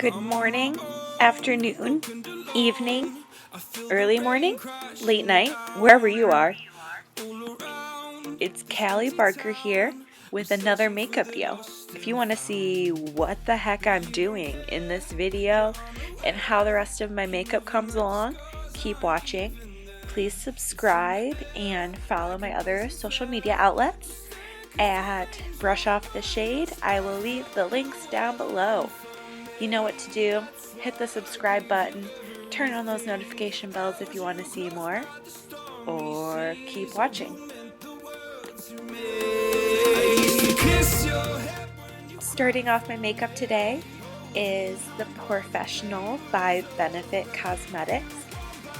Good morning, afternoon, evening, early morning, late night, wherever you are. It's Callie Barker here with another makeup video. If you want to see what the heck I'm doing in this video and how the rest of my makeup comes along, keep watching. Please subscribe and follow my other social media outlets at Brush Off the Shade. I will leave the links down below. You know what to do. Hit the subscribe button, turn on those notification bells if you want to see more, or keep watching. Starting off my makeup today is the POREfessional by Thive Causemetics,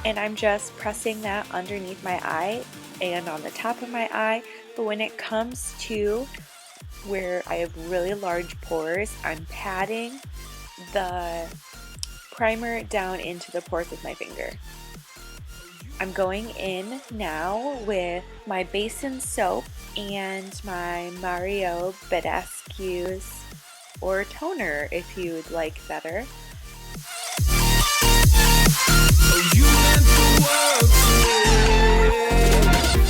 and I'm just pressing that underneath my eye and on the top of my eye. But when it comes to where I have really large pores, I'm patting the primer down into the pores with my finger. I'm going in now with my Basin soap and my Meow Badescu's or toner if you would like better. You meant the world to me.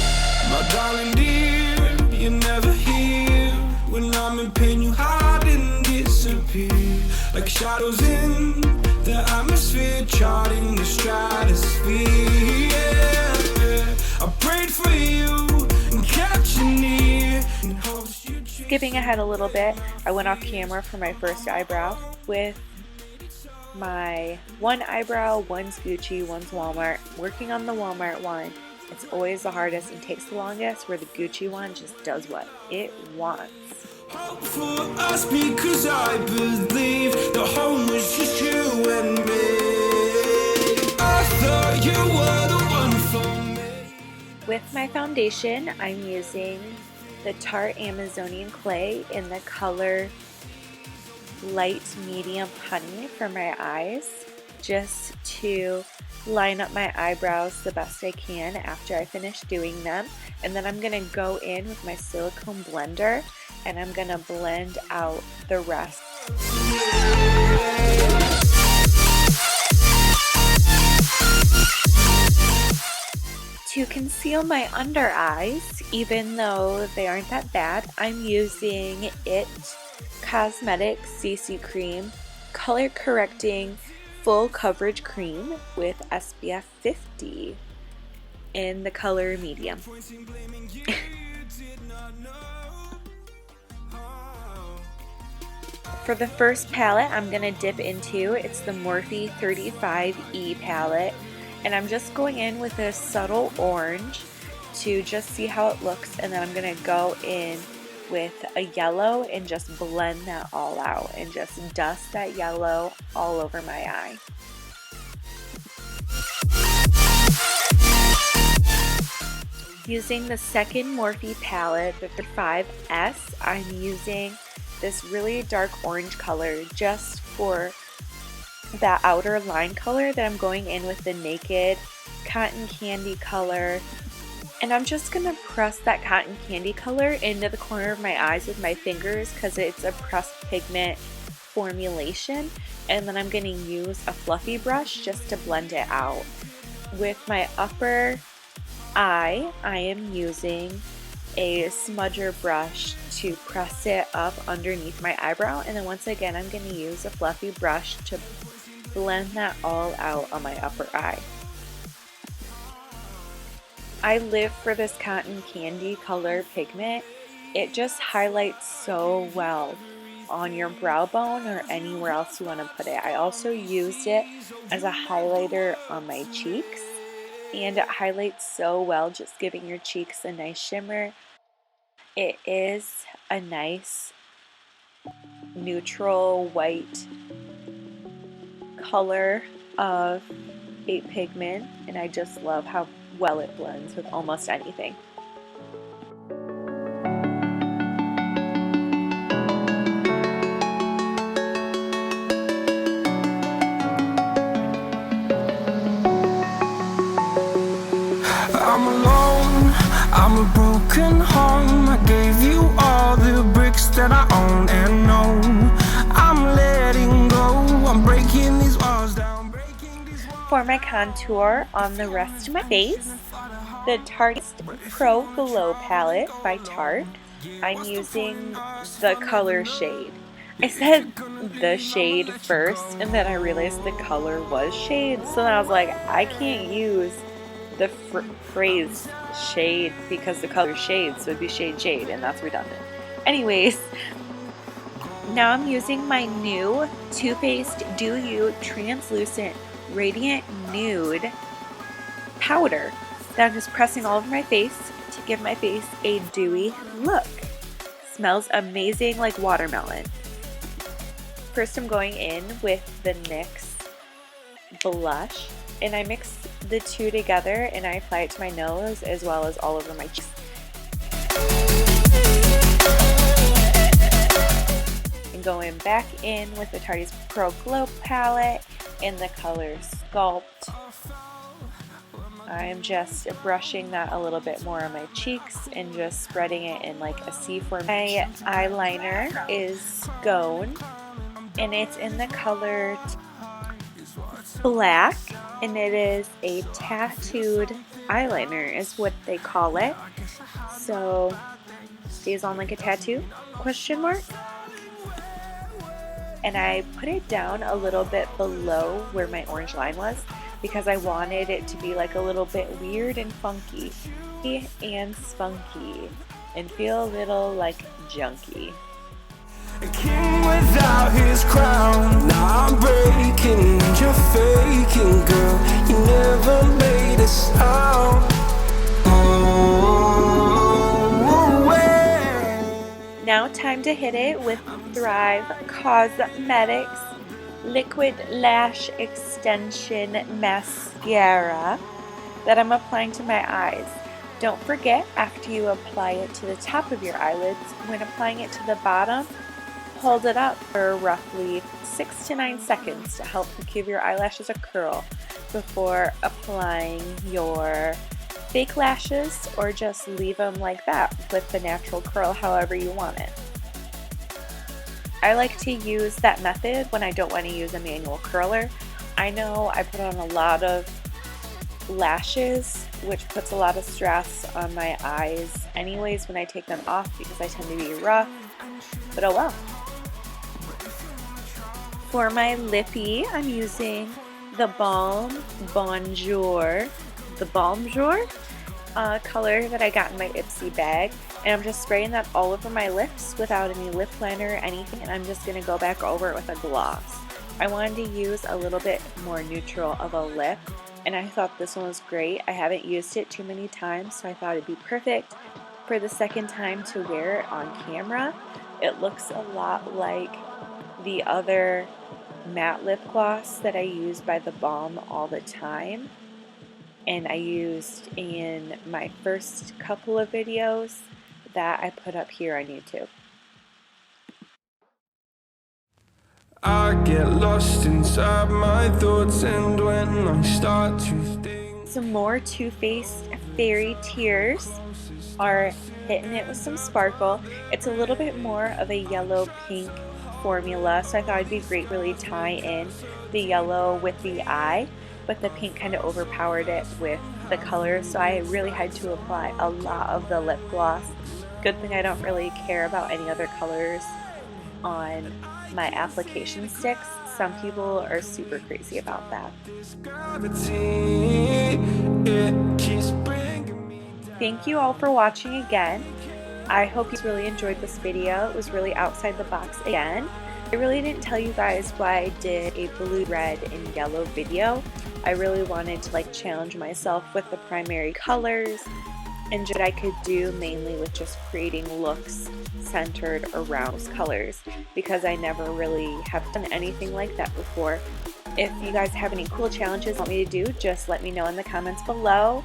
My darling dear, you're never here. When I'm in pain, you hide and disappear. Like shadows in the atmosphere, charting the stratosphere. Yeah. I prayed for you and kept you near. Skipping ahead a little bit, I went off camera for my first eyebrow with my one eyebrow. One's Gucci, one's Walmart. Working on the Walmart one, it's always the hardest and takes the longest, where the Gucci one just does what it wants. Hope for us because I believe the home was just you and me. I thought you were the one for me. With my foundation, I'm using the Tarte Amazonian Clay in the color Light Medium Honey for my eyes, just to line up my eyebrows the best I can after I finish doing them. And then I'm going to go in with my silicone blender and I'm going to blend out the rest. To conceal my under eyes, even though they aren't that bad, I'm using It Cosmetics CC Cream Color Correcting Full Coverage Cream with SPF 50 in the color medium. For the first palette I'm going to dip into, it's the Morphe 35E palette, and I'm just going in with a subtle orange to just see how it looks, and then I'm going to go in with a yellow and just blend that all out and just dust that yellow all over my eye. Using the second Morphe palette, the 5S, I'm using this really dark orange color just for that outer line color that I'm going in with the Naked Cotton Candy color. And I'm just going to press that cotton candy color into the corner of my eyes with my fingers because it's a pressed pigment formulation. And then I'm going to use a fluffy brush just to blend it out. With my upper eye, I am using a smudger brush to press it up underneath my eyebrow. And then once again, I'm going to use a fluffy brush to blend that all out on my upper eye. I live for this cotton candy color pigment. It just highlights so well on your brow bone or anywhere else you want to put it. I also used it as a highlighter on my cheeks, and it highlights so well, just giving your cheeks a nice shimmer. It is a nice neutral white color of a pigment, and I just love how well it blends with almost anything. I'm alone, I'm a broken home. I gave you all the bricks that I own and know. I'm letting go, I'm For my contour on the rest of my face, the Tartiest Pro Glow Palette by Tarte. I'm using the color shade. I said the shade first, and then I realized the color was shade, so then I was like, I can't use the phrase shade because the color shade, so it'd be shade, and that's redundant. Anyways, now I'm using my new Too Faced Do You Translucent Radiant Nude powder that I'm just pressing all over my face to give my face a dewy look. Smells amazing like watermelon. First I'm going in with the NYX blush, and I mix the two together and I apply it to my nose as well as all over my cheeks. And going back in with the Tarteist Pro Glow palette in the color Sculpt. I'm just brushing that a little bit more on my cheeks and just spreading it in like a C form. My eyeliner is Skone, and it's in the color black, and it is a tattooed eyeliner is what they call it. So stays on like a tattoo, question mark. And I put it down a little bit below where my orange line was because I wanted it to be like a little bit weird and funky and spunky and feel a little like junky. A king without his crown. Now I'm breaking, you're faking, girl. You never made a sound. Now time to hit it with Thive Causemetics Liquid Lash Extension Mascara that I'm applying to my eyes. Don't forget, after you apply it to the top of your eyelids, when applying it to the bottom, hold it up for roughly 6 to 9 seconds to help give your eyelashes a curl before applying your fake lashes, or just leave them like that with the natural curl however you want it. I like to use that method when I don't want to use a manual curler. I know I put on a lot of lashes, which puts a lot of stress on my eyes anyways when I take them off because I tend to be rough, but oh well. For my lippy, I'm using the Balm Bonjour, color that I got in my Ipsy bag, and I'm just spraying that all over my lips without any lip liner or anything, and I'm just going to go back over it with a gloss. I wanted to use a little bit more neutral of a lip, and I thought this one was great. I haven't used it too many times, so I thought it'd be perfect for the second time to wear it on camera. It looks a lot like the other matte lip gloss that I use by the Balm all the time, and I used in my first couple of videos that I put up here on YouTube. I get lost inside my thoughts, and when I start to think, some more Too Faced Fairy Tears are hitting it with some sparkle. It's a little bit more of a yellow pink formula, so I thought it'd be great really tie in the yellow with the eye, but the pink kind of overpowered it with the color, so I really had to apply a lot of the lip gloss. Good thing I don't really care about any other colors on my application sticks. Some people are super crazy about that. Thank you all for watching again. I hope you really enjoyed this video. It was really outside the box again. I really didn't tell you guys why I did a blue, red, and yellow video. I really wanted to like challenge myself with the primary colors and what I could do mainly with just creating looks centered around those colors, because I never really have done anything like that before. If you guys have any cool challenges you want me to do, just let me know in the comments below.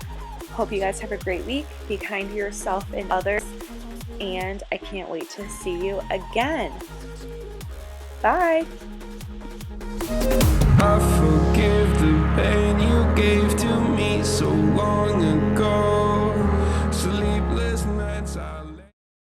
Hope you guys have a great week. Be kind to yourself and others, and I can't wait to see you again. Bye! I forgive the pain you gave to me so long ago.